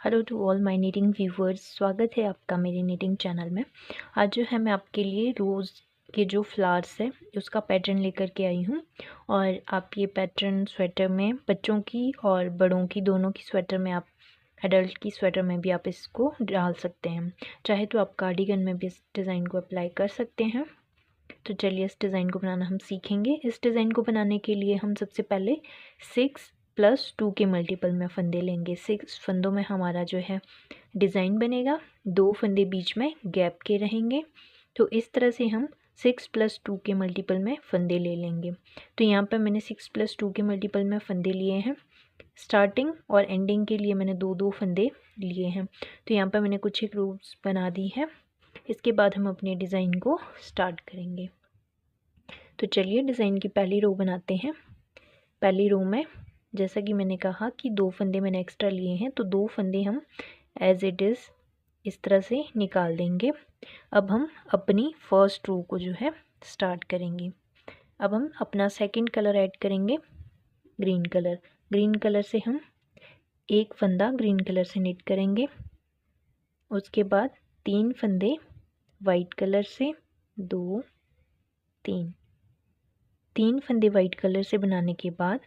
Hello to all my knitting viewers, स्वागत है आपका मेरे नीटिंग चैनल में। आज जो है मैं आपके लिए रोज़ के जो फ्लावर्स है उसका पैटर्न लेकर के आई हूँ। और आप ये पैटर्न स्वेटर में बच्चों की और बड़ों की दोनों की स्वेटर में, आप एडल्ट की स्वेटर में भी आप इसको डाल सकते हैं। चाहे तो आप कार्डिगन में भी इस डिज़ाइन को अप्लाई कर सकते हैं। तो चलिए इस डिज़ाइन को बनाना हम सीखेंगे। इस डिज़ाइन को बनाने के लिए हम सबसे पहले 6+2 के मल्टीपल में फंदे लेंगे। 6 फंदों में हमारा जो है डिज़ाइन बनेगा। 2 फंदे बीच में गैप के रहेंगे। तो इस तरह से हम 6+2 के मल्टीपल में फंदे ले लेंगे। तो यहाँ पर मैंने 6+2 के मल्टीपल में फंदे लिए हैं। स्टार्टिंग और एंडिंग के लिए मैंने 2-2 फंदे लिए हैं। तो यहाँ पर मैंने कुछ एक रोज बना दी है। इसके बाद हम अपने डिज़ाइन को स्टार्ट करेंगे। तो चलिए डिज़ाइन की पहली रो बनाते हैं। पहली रो में जैसा कि मैंने कहा कि 2 फंदे मैंने एक्स्ट्रा लिए हैं, तो 2 फंदे हम एज इट इज़ इस तरह से निकाल देंगे। अब हम अपनी फर्स्ट रो को जो है स्टार्ट करेंगे। अब हम अपना सेकंड कलर ऐड करेंगे, ग्रीन कलर। ग्रीन कलर से हम एक फंदा ग्रीन कलर से निट करेंगे। उसके बाद 3 फंदे वाइट कलर से, 2 3 फंदे वाइट कलर से बनाने के बाद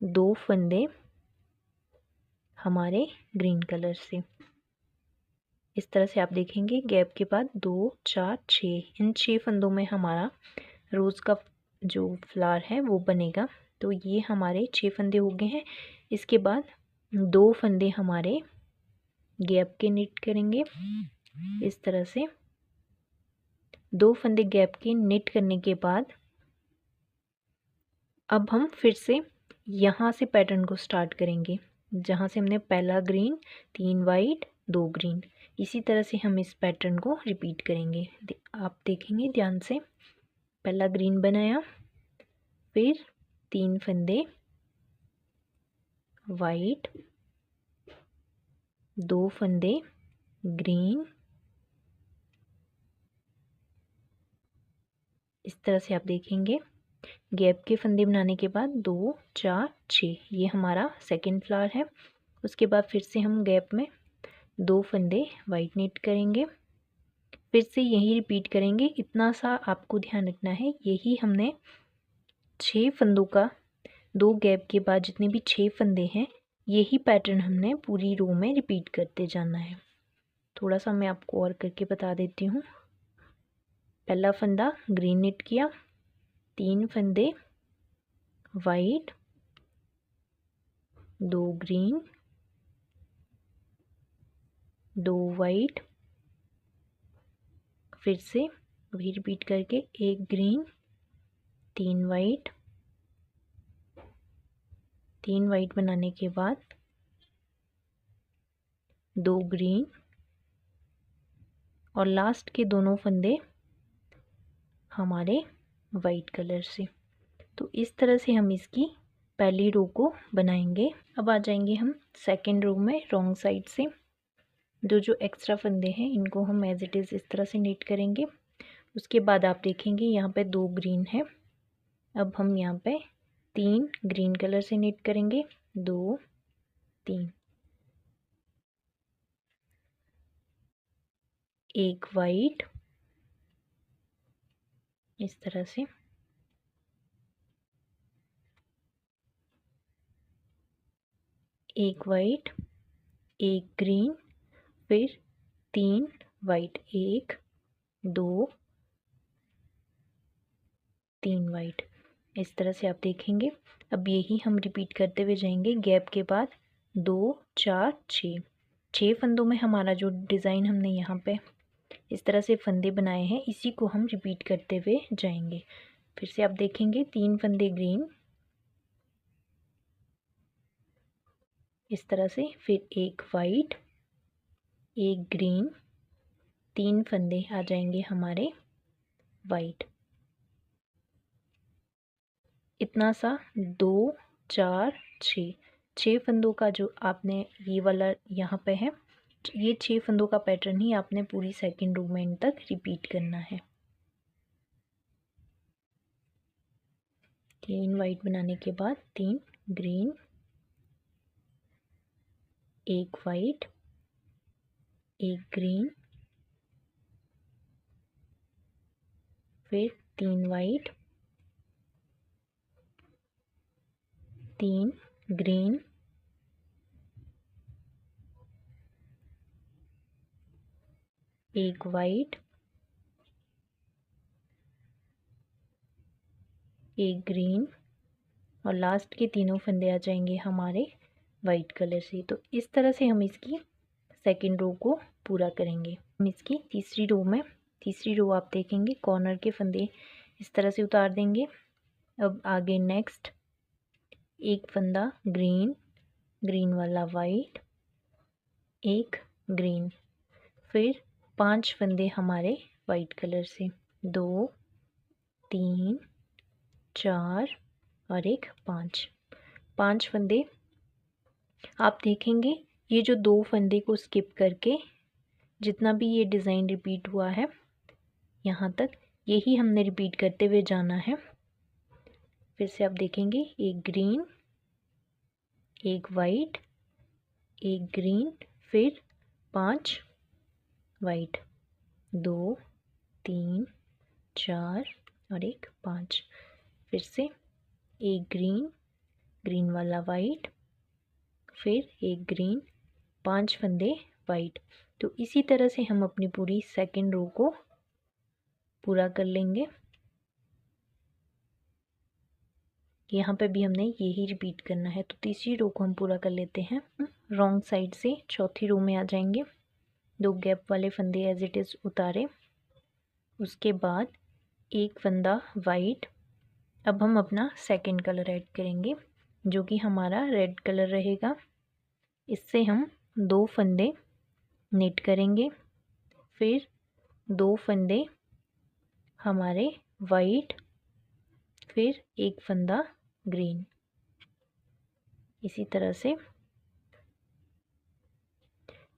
2 फंदे हमारे ग्रीन कलर से। इस तरह से आप देखेंगे गैप के बाद 2 4 6, इन 6 फंदों में हमारा रोज़ का जो फ्लावर है वो बनेगा। तो ये हमारे 6 फंदे हो गए हैं। इसके बाद 2 फंदे हमारे गैप के निट करेंगे। इस तरह से 2 फंदे गैप के निट करने के बाद अब हम फिर से यहाँ से पैटर्न को स्टार्ट करेंगे, जहाँ से हमने पहला ग्रीन, 3 वाइट, 2 ग्रीन। इसी तरह से हम इस पैटर्न को रिपीट करेंगे। आप देखेंगे ध्यान से। पहला ग्रीन बनाया, फिर 3 फंदे वाइट, 2 फंदे ग्रीन। इस तरह से आप देखेंगे गैप के फंदे बनाने के बाद 2 4 6, ये हमारा सेकंड फ्लावर है। उसके बाद फिर से हम गैप में 2 फंदे वाइट निट करेंगे, फिर से यही रिपीट करेंगे। इतना सा आपको ध्यान रखना है, यही हमने 6 फंदों का 2 गैप के बाद जितने भी 6 फंदे हैं, यही पैटर्न हमने पूरी रो में रिपीट करते जाना है। थोड़ा सा मैं आपको और करके बता देती हूँ। पहला फंदा ग्रीन निट किया, 3 फंदे वाइट, 2 ग्रीन, 2 वाइट, फिर से वही रिपीट करके 1 ग्रीन, 3 वाइट, 3 वाइट बनाने के बाद 2 ग्रीन और लास्ट के दोनों फंदे हमारे वाइट कलर से। तो इस तरह से हम इसकी पहली रो को बनाएंगे। अब आ जाएंगे हम सेकंड रो में रॉन्ग साइड से। जो एक्स्ट्रा फंदे हैं इनको हम एज इट इज़ इस तरह से नीट करेंगे। उसके बाद आप देखेंगे यहाँ पे 2 ग्रीन है। अब हम यहाँ पे 3 ग्रीन कलर से नीट करेंगे, 2 3, 1 वाइट, इस तरह से, 1 वाइट, 1 ग्रीन, फिर 3 वाइट, 1 2 3 वाइट। इस तरह से आप देखेंगे। अब यही हम रिपीट करते हुए जाएंगे। गैप के बाद 2 4 6 फंदों में हमारा जो डिज़ाइन हमने यहाँ पे इस तरह से फंदे बनाए हैं, इसी को हम रिपीट करते हुए जाएंगे। फिर से आप देखेंगे 3 फंदे ग्रीन, इस तरह से, फिर 1 वाइट, 1 ग्रीन, 3 फंदे आ जाएंगे हमारे वाइट। इतना सा 2 4 6 फंदों का जो आपने ये वाला यहाँ पे है, ये 6 फंदों का पैटर्न ही आपने पूरी सेकंड रो में एंड तक रिपीट करना है। 3 वाइट बनाने के बाद 3 ग्रीन, एक वाइट, एक ग्रीन, फिर 3 वाइट, 3 ग्रीन, एक वाइट, एक ग्रीन और लास्ट के तीनों फंदे आ जाएंगे हमारे वाइट कलर से। तो इस तरह से हम इसकी सेकंड रो को पूरा करेंगे। हम इसकी तीसरी रो आप देखेंगे कॉर्नर के फंदे इस तरह से उतार देंगे। अब आगे नेक्स्ट एक फंदा ग्रीन, ग्रीन वाला वाइट, एक ग्रीन, फिर 5 फंदे हमारे वाइट कलर से, 2 3 4 और एक 5 फंदे। आप देखेंगे ये जो 2 फंदे को स्किप करके जितना भी ये डिज़ाइन रिपीट हुआ है यहाँ तक, यही हमने रिपीट करते हुए जाना है। फिर से आप देखेंगे एक ग्रीन, एक वाइट, एक ग्रीन, फिर 5 वाइट, 2 3 4 और एक 5, फिर से एक ग्रीन, ग्रीन वाला वाइट, फिर एक ग्रीन, 5 फंदे वाइट। तो इसी तरह से हम अपनी पूरी सेकंड रो को पूरा कर लेंगे। यहाँ पे भी हमने यही रिपीट करना है। तो तीसरी रो को हम पूरा कर लेते हैं। रॉन्ग साइड से चौथी रो में आ जाएंगे, 2 गैप वाले फंदे एज इट इज़ उतारे, उसके बाद एक फंदा वाइट। अब हम अपना सेकंड कलर ऐड करेंगे जो कि हमारा रेड कलर रहेगा। इससे हम 2 फंदे निट करेंगे, फिर 2 फंदे हमारे वाइट, फिर एक फंदा ग्रीन। इसी तरह से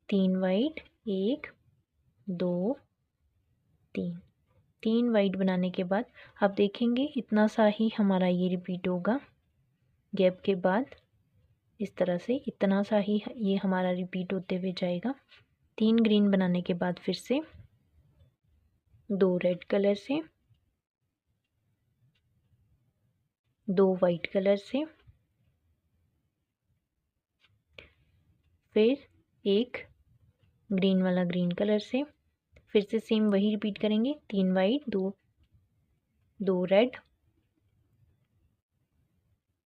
3 वाइट, 1 2 3 वाइट बनाने के बाद आप देखेंगे इतना सा ही हमारा ये रिपीट होगा। गैप के बाद इस तरह से इतना सा ही ये हमारा रिपीट होते हुए जाएगा। 3 ग्रीन बनाने के बाद फिर से 2 रेड कलर से, 2 वाइट कलर से, फिर एक ग्रीन वाला ग्रीन कलर से, फिर से सेम वही रिपीट करेंगे। 3 वाइट, 2 रेड।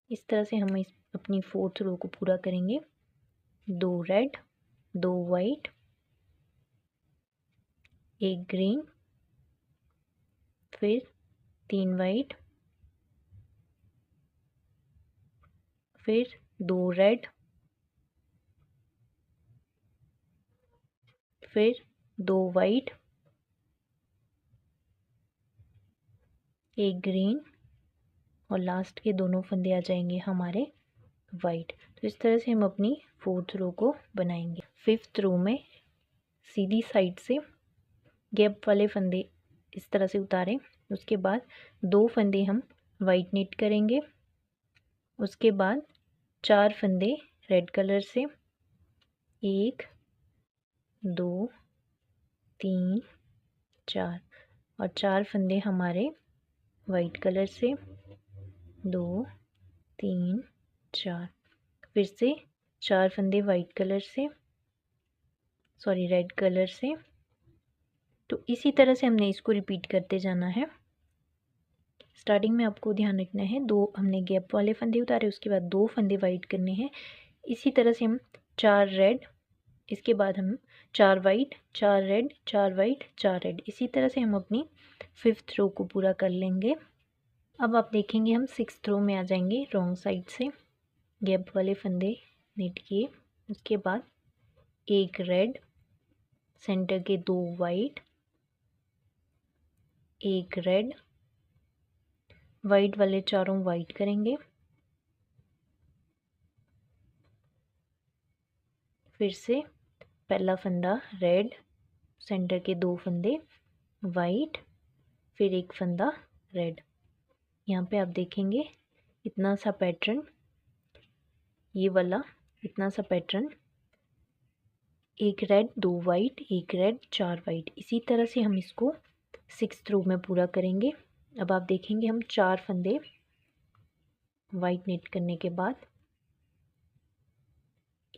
इस तरह से हम अपनी फोर्थ रो को पूरा करेंगे। 2 रेड, 2 वाइट, एक ग्रीन, फिर 3 वाइट, फिर 2 रेड, फिर 2 वाइट, एक ग्रीन और लास्ट के दोनों फंदे आ जाएंगे हमारे वाइट। तो इस तरह से हम अपनी फोर्थ रो को बनाएंगे। फिफ्थ रो में सीधी साइड से गैप वाले फंदे इस तरह से उतारें, उसके बाद 2 फंदे हम वाइट निट करेंगे, उसके बाद 4 फंदे रेड कलर से, 1 2 3 4 और 4 फंदे हमारे वाइट कलर से, 2 3 4, फिर से 4 फंदे वाइट कलर से, सॉरी रेड कलर से। तो इसी तरह से हमने इसको रिपीट करते जाना है। स्टार्टिंग में आपको ध्यान रखना है 2 हमने गैप वाले फंदे उतारे, उसके बाद 2 फंदे वाइट करने हैं। इसी तरह से हम 4 रेड, इसके बाद हम 4 वाइट, 4 रेड, 4 वाइट, 4 रेड, इसी तरह से हम अपनी फिफ्थ रो को पूरा कर लेंगे। अब आप देखेंगे हम सिक्स्थ रो में आ जाएंगे। रॉन्ग साइड से गैप वाले फंदे निट किए, उसके बाद एक रेड, सेंटर के 2 वाइट, एक रेड, वाइट वाले चारों वाइट करेंगे, फिर से पहला फंदा रेड, सेंटर के 2 फंदे वाइट, फिर एक फंदा रेड। यहाँ पे आप देखेंगे इतना सा पैटर्न, ये वाला इतना सा पैटर्न एक रेड 2 वाइट, एक रेड 4 वाइट। इसी तरह से हम इसको 6th रो में पूरा करेंगे। अब आप देखेंगे हम 4 फंदे वाइट नेट करने के बाद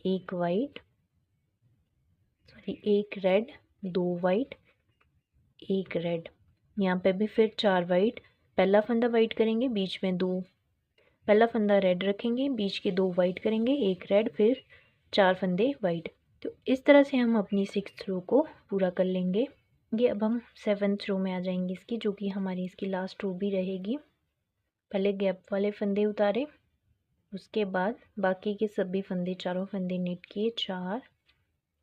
एक वाइट, सॉरी एक रेड 2 वाइट, एक रेड। यहाँ पे भी फिर 4 वाइट, पहला फंदा वाइट करेंगे, बीच में 2, पहला फंदा रेड रखेंगे, बीच के 2 वाइट करेंगे, एक रेड, फिर 4 फंदे वाइट। तो इस तरह से हम अपनी 6th रो को पूरा कर लेंगे। ये अब हम 7th रो में आ जाएंगे इसकी, जो कि हमारी इसकी लास्ट रो भी रहेगी। पहले गैप वाले फंदे उतारे, उसके बाद बाकी के सभी फंदे, चारों फंदे नीट किए, 4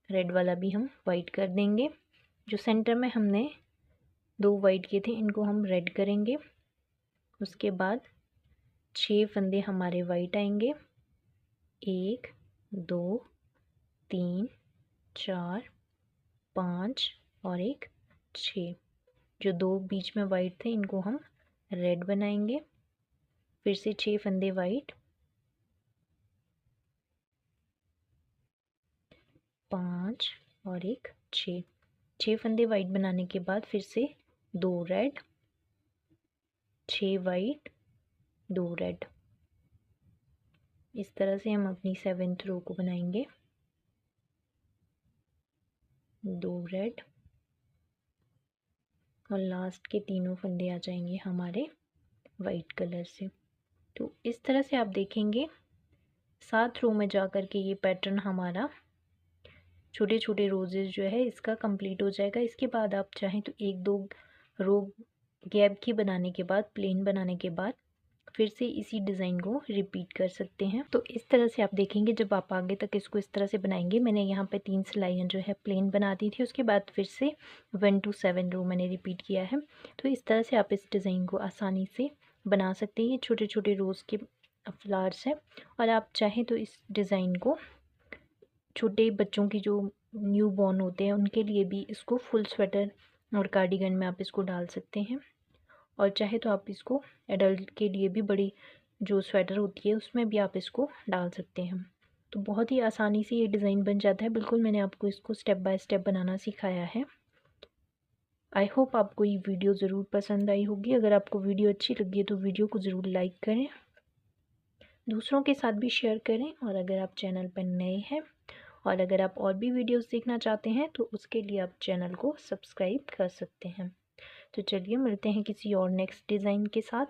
रेड वाला भी हम वाइट कर देंगे। जो सेंटर में हमने 2 वाइट किए थे, इनको हम रेड करेंगे। उसके बाद 6 फंदे हमारे वाइट आएंगे, 1 2 3 4 5 और एक 6। जो 2 बीच में वाइट थे, इनको हम रेड बनाएंगे। फिर से 6 फंदे वाइट, 5 और एक 6 फंदे वाइट बनाने के बाद फिर से 2 रेड, 6 वाइट, 2 रेड। इस तरह से हम अपनी 7th रो को बनाएंगे। 2 रेड और लास्ट के तीनों फंदे आ जाएंगे हमारे वाइट कलर से। तो इस तरह से आप देखेंगे 7 रो में जा कर के ये पैटर्न हमारा छोटे छोटे रोजेस जो है इसका कंप्लीट हो जाएगा। इसके बाद आप चाहें तो 1-2 रो गैप की बनाने के बाद, प्लेन बनाने के बाद फिर से इसी डिज़ाइन को रिपीट कर सकते हैं। तो इस तरह से आप देखेंगे जब आप आगे तक इसको इस तरह से बनाएंगे। मैंने यहाँ पे 3 सिलाइयाँ जो है प्लेन बना दी थी, उसके बाद फिर से 1 to 7 रो मैंने रिपीट किया है। तो इस तरह से आप इस डिज़ाइन को आसानी से बना सकते हैं। ये छोटे छोटे रोज़ के फ्लावर्स हैं और आप चाहें तो इस डिज़ाइन को छोटे बच्चों की जो न्यू बॉर्न होते हैं उनके लिए भी इसको फुल स्वेटर और कार्डिगन में आप इसको डाल सकते हैं। और चाहे तो आप इसको एडल्ट के लिए भी बड़ी जो स्वेटर होती है उसमें भी आप इसको डाल सकते हैं। तो बहुत ही आसानी से ये डिज़ाइन बन जाता है। बिल्कुल मैंने आपको इसको स्टेप बाय स्टेप बनाना सिखाया है। आई होप आपको ये वीडियो ज़रूर पसंद आई होगी। अगर आपको वीडियो अच्छी लगी है तो वीडियो को ज़रूर लाइक करें, दूसरों के साथ भी शेयर करें। और अगर आप चैनल पर नए हैं और अगर आप और भी वीडियोस देखना चाहते हैं तो उसके लिए आप चैनल को सब्सक्राइब कर सकते हैं। तो चलिए मिलते हैं किसी और नेक्स्ट डिज़ाइन के साथ।